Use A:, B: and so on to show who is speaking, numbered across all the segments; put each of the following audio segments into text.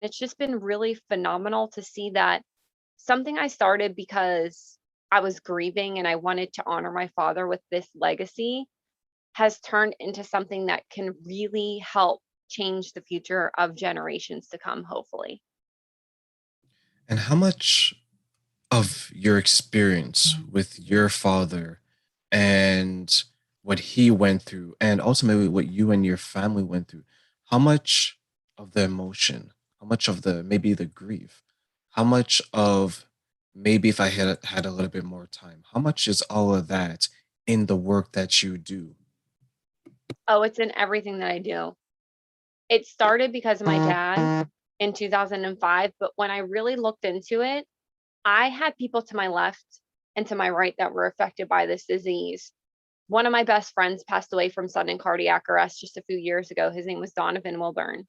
A: It's just been really phenomenal to see that something I started because I was grieving and I wanted to honor my father with this legacy has turned into something that can really help change the future of generations to come, hopefully.
B: And how much of your experience with your father and what he went through, and ultimately what you and your family went through, how much of the emotion, how much of the maybe the grief, how much of maybe if I had a little bit more time, how much is all of that in the work that you do?
A: Oh, it's in everything that I do. It started because of my dad in 2005, but when I really looked into it, I had people to my left and to my right that were affected by this disease. One of my best friends passed away from sudden cardiac arrest just a few years ago. His name was Donovan Wilburn.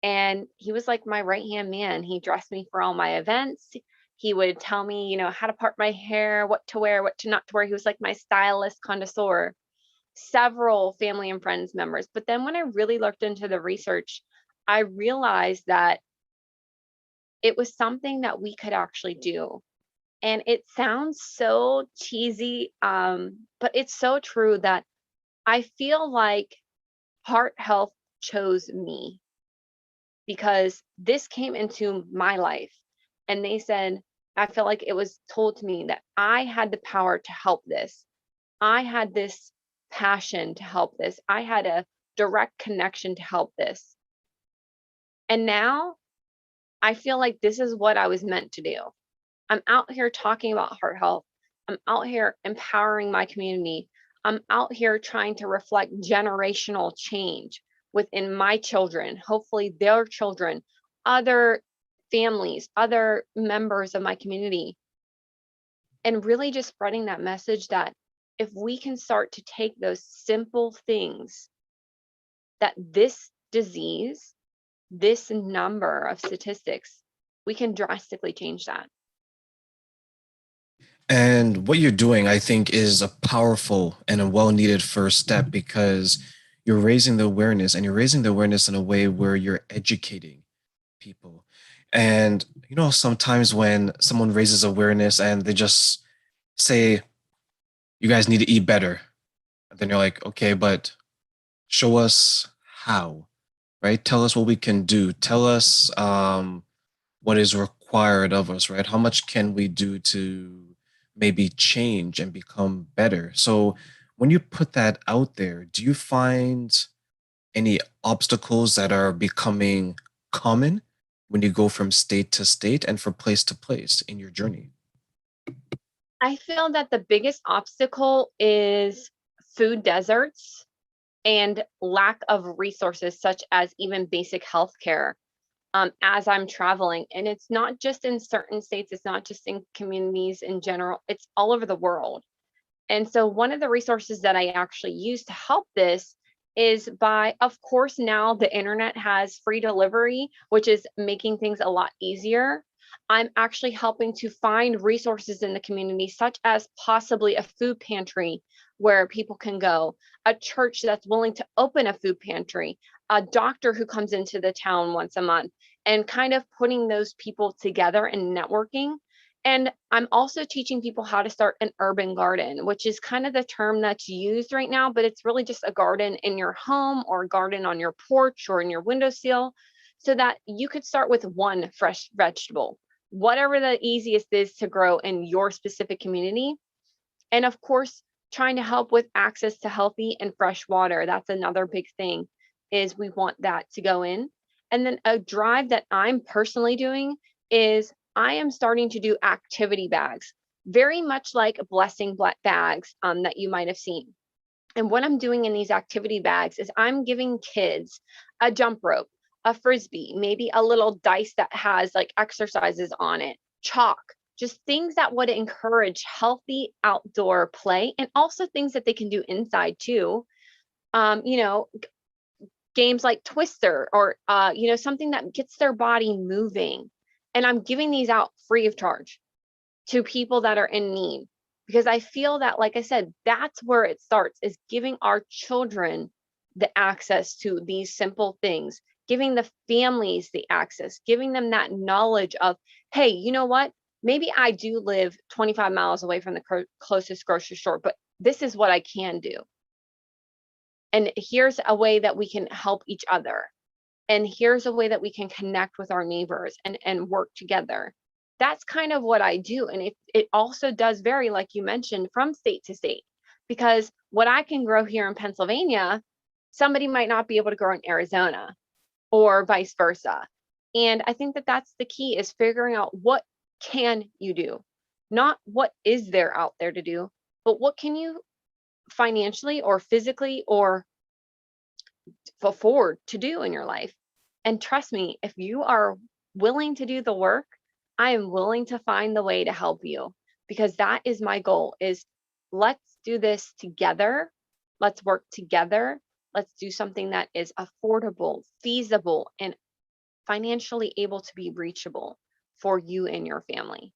A: And he was like my right-hand man. He dressed me for all my events. He would tell me, how to part my hair, what to wear, what to not to wear. He was like my stylist connoisseur, several family and friends members. But then when I really looked into the research, I realized that it was something that we could actually do. And it sounds so cheesy, but it's so true that I feel like heart health chose me because this came into my life and they said, I feel like it was told to me that I had the power to help this. I had this passion to help this. I had a direct connection to help this. And now I feel like this is what I was meant to do. I'm out here talking about heart health. I'm out here empowering my community. I'm out here trying to reflect generational change within my children, hopefully their children, other families, other members of my community, and really just spreading that message that if we can start to take those simple things, that this disease, this number of statistics, we can drastically change that.
B: And what you're doing, I think, is a powerful and a well needed first step because you're raising the awareness and you're raising the awareness in a way where you're educating people. And, sometimes when someone raises awareness and they just say, you guys need to eat better, and then you're like, okay, but show us how, right? Tell us what we can do. Tell us what is required of us, right? How much can we do to maybe change and become better? So when you put that out there, do you find any obstacles that are becoming common when you go from state to state and from place to place in your journey?
A: I feel that the biggest obstacle is food deserts and lack of resources such as even basic healthcare as I'm traveling. And it's not just in certain states, it's not just in communities in general, it's all over the world. And so one of the resources that I actually use to help this is by, of course, now the internet has free delivery, which is making things a lot easier. I'm actually helping to find resources in the community, such as possibly a food pantry where people can go, a church that's willing to open a food pantry, a doctor who comes into the town once a month, and kind of putting those people together and networking. And I'm also teaching people how to start an urban garden, which is kind of the term that's used right now, but it's really just a garden in your home or a garden on your porch or in your windowsill so that you could start with one fresh vegetable, whatever the easiest is to grow in your specific community. And of course, trying to help with access to healthy and fresh water. That's another big thing is we want that to go in. And then a drive that I'm personally doing is I am starting to do activity bags, very much like blessing bags that you might have seen. And what I'm doing in these activity bags is I'm giving kids a jump rope, a frisbee, maybe a little dice that has like exercises on it, chalk, just things that would encourage healthy outdoor play and also things that they can do inside too. Um, you know, Games like Twister or something that gets their body moving. And I'm giving these out free of charge to people that are in need because I feel that, like I said, that's where it starts is giving our children the access to these simple things giving the families the access, giving them that knowledge of, hey, you know what? Maybe I do live 25 miles away from the closest grocery store, but this is what I can do. And here's a way that we can help each other. And here's a way that we can connect with our neighbors and work together. That's kind of what I do. And it also does vary, like you mentioned, from state to state, because what I can grow here in Pennsylvania, somebody might not be able to grow in Arizona, or vice versa. And I think that that's the key, is figuring out what can you do, not what is there out there to do, but what can you financially or physically or afford to do in your life. And trust me, if you are willing to do the work, I am willing to find the way to help you, because that is my goal, is let's do this together. Let's work together. Let's do something that is affordable, feasible, and financially able to be reachable for you and your family.